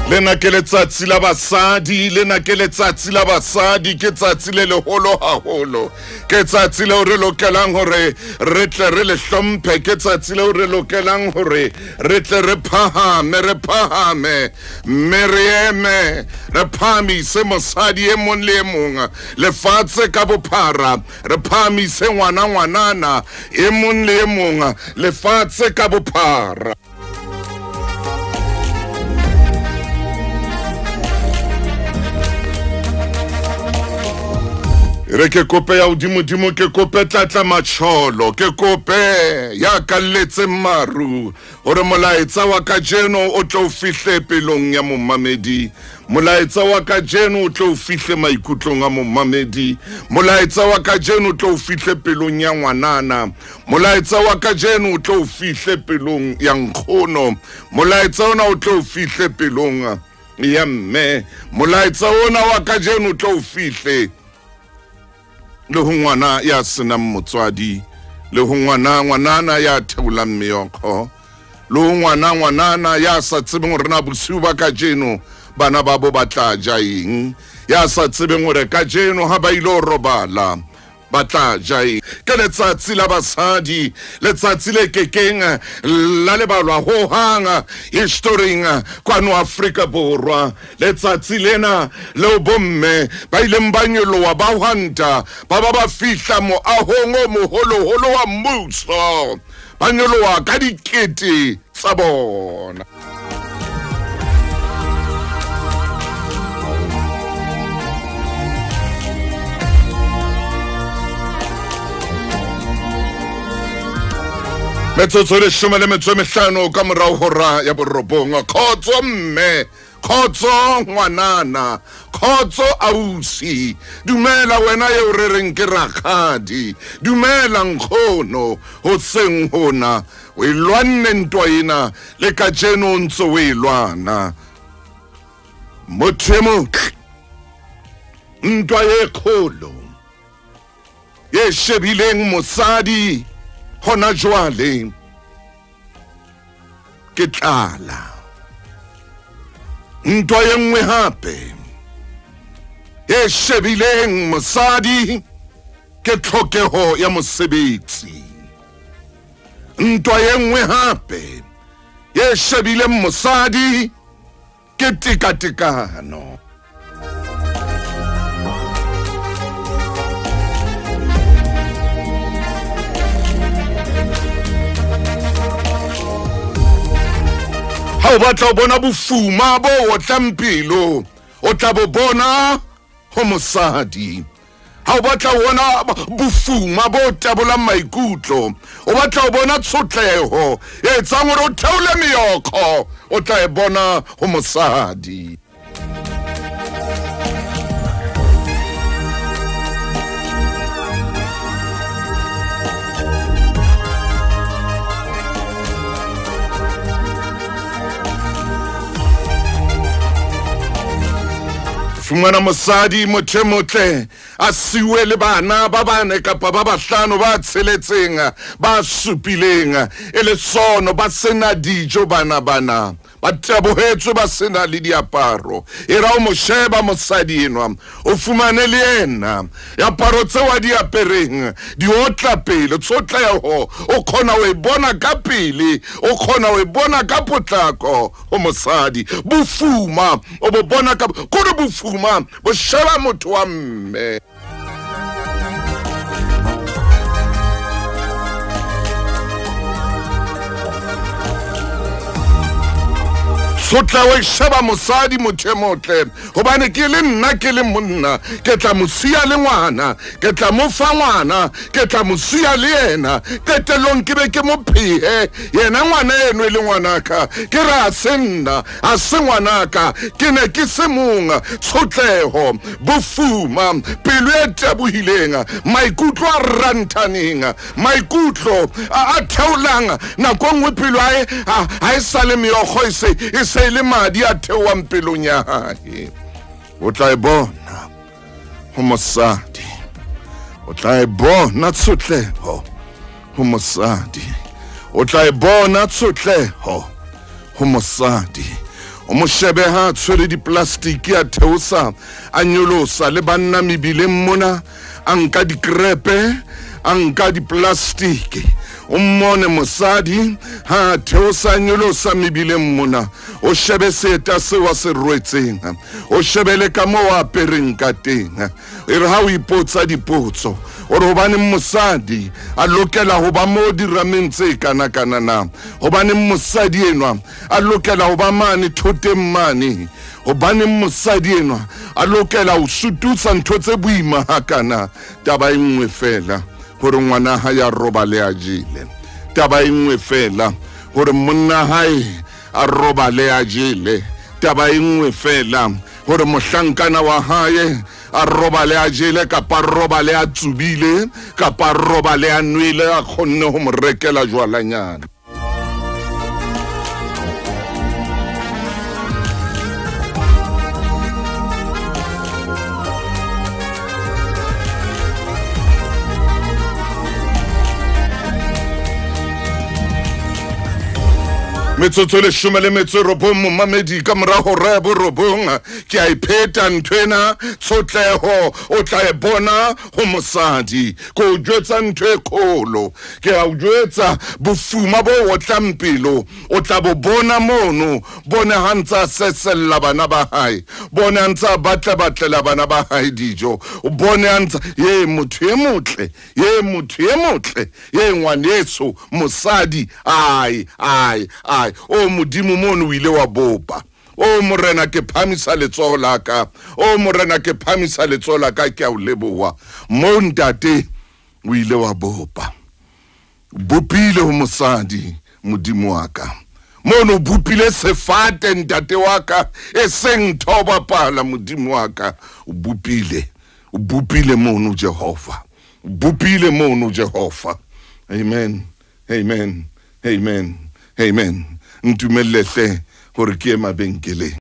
Lena ke letsatsi la basadi, lena ke letsatsi la basadi, ke tsatsi le leholo haholo. Ke tsatsi le re lokelang hore re tle re le hlomphe, ke tsatsi le re lokelang hore re tle re phahame, mme re eme, re phamise mosadi e mong le e mong, lefatshe ka bophara, re phamise ngwanana e mong le e mong, lefatshe ka bophara. Re ke kope ya udimo ke kope tlatla matsholo, ke kope ya kalletse maru hore molaetsa wa kajeno o tlo fihle pelong ya momamedi, molaetsa wa kajeno o tlo fihle maikutlong a momamedi, molaetsa wa kajeno o tlo fihle pelong ya ngwanana, molaetsa wa kajeno o tlo fihle pelong ya nkgono, molaetsa ona o tlo fihle pelong ya mme, molaetsa ona wa kajeno o tlo fihle le ho ngwana ya senang motswadi, le ho ngwanana ya theolang meokgo, le ho ngwanana ya sa tsebeng hore na bosiu ba kajeno bana ba bo batla ja eng, ya sa tsebeng hore kajeno ha ba ilo robala batla ja eng. Ke letsatsi la basadi, letsatsi le kekeng la lebalwa ho hanga historing kwano Afrika Borwa, letsatsi lena le bomme ba ileng ba nyoloha ba hwanta ba fihla moahong o moholo wa mmuso, ba nyoloha ka dikete tsa bona. Metsotso le 15 ka morao hora ya borobonga. Khotso mme, khotso ngwanana, khotso ausi, dumela wena ye o re reng ke rakgadi, dumela nkgono hoseng hona o ilwanne ntwa ena le kajeno o ntse o ilwana. Motho e motle, ntwa e kgolo ye shebileng mosadi hona jwale ke tlala, ntwa ye nngwe hape e shebileng mosadi ke tlhokeho ya mosebetsi, ntwa ye nngwe hape e shebileng mosadi ke tekatekano. Ha o batla o bona bofuma bo o tlampilo, o tla bo bona ho mosadi. Ha o batla o bona bofuma bo tabolang maikutlo, o batla o bona tshotleho e etsang hore o theole meokgo, o tla e bona ho mosadi. Fumana mosadi motho e motle a siwe le bana ba bane kapa ba bahlano ba tsheletseng ba supileng e le sono ba sena dijo bana ba tabohetswe ba sena le diaparo. E ra o mo sheba mosadi enwa o fumane le yena diaparo tse wa di apereng di otla pele tsotleho o khona o e bona ka pele, o khona o e bona ka potlako o mosadi. Bofuma o bo bona ka kore bofuma bo sheba motho wa mme. Sotla o sheba mosadi motho e motle hobane ke le nna ke le monna ke tla mosia le ngwana, ke tla mo fa ngwana, ke tla mosia le yena, qetelong ke be ke mo phehe yena ngwana eno le ngwanaka ke ra senna a se ngwanaka ke ne ke se monga. Tshotleho, bofuma, pelo e tabohileng, maikutlo a rantaneng, maikutlo a theolang nako nngwe pelo a e sale meokgo e se le madi a theoang pelong ya hae. O tla e bona ho mosadi, o tla e bona tshotleho ho mosadi, o tla e bona tshotleho ho mosadi, o mo shebe ha tshwere diplastiki a theosa a nyolosa le banna mebileng mona a nka dikrepe a nka diplastiki o mmone mosadi ha theosa nyolosa mebileng mona o shebe seta se wa se rwetseng o shebele ka mo wa apereng ka teng e re ha o ipotsa dipotso o re hobane mosadi a lokela ho ba mo dirameng tse kana na hobane mosadi enwa a lokela ho ba mane thoteng mane hobane mosadi enwa a lokela ho sututsa ntho tse boima hakana taba e nngwe fela hore ngwana ha ya robale a jele taba e nngwe fela hore monna hae a robale a jele taba e nngwe fela hore mohlankana wa hae a robale a jele kapa robale a tsubile kapa robale a nwele a khonne ho mo rekela jwalanyana. Metsotso le shome le metso robong momamedi ka mora hora ya borobong ke a ipheta nthwena tshotleho o tla e bona ho mosadi ko jwetsa ntwe kholo ke a jwetsa bofuma bo o tlampilo o tla bo bona mono bona hantsa sesella bana ba hae bona hantsa batlela bana ba hae dijo o bone hantsa ye motho e motle ye ngwaneso mosadi ai o modimo mono o ile wa bopa o morena ke phamisa letsoho la ka o morena ke phamisa letsoho la ka ke a o leboha mo ntate o ile wa bopa bopile ho mosadi modimo wa ka mono bupile sefate ntate wa ka e seng thoba pala modimo wa ka o bupile mono Jehova bupile mono Jehova amen amen amen amen ntumelletse hore ke mabenkeleng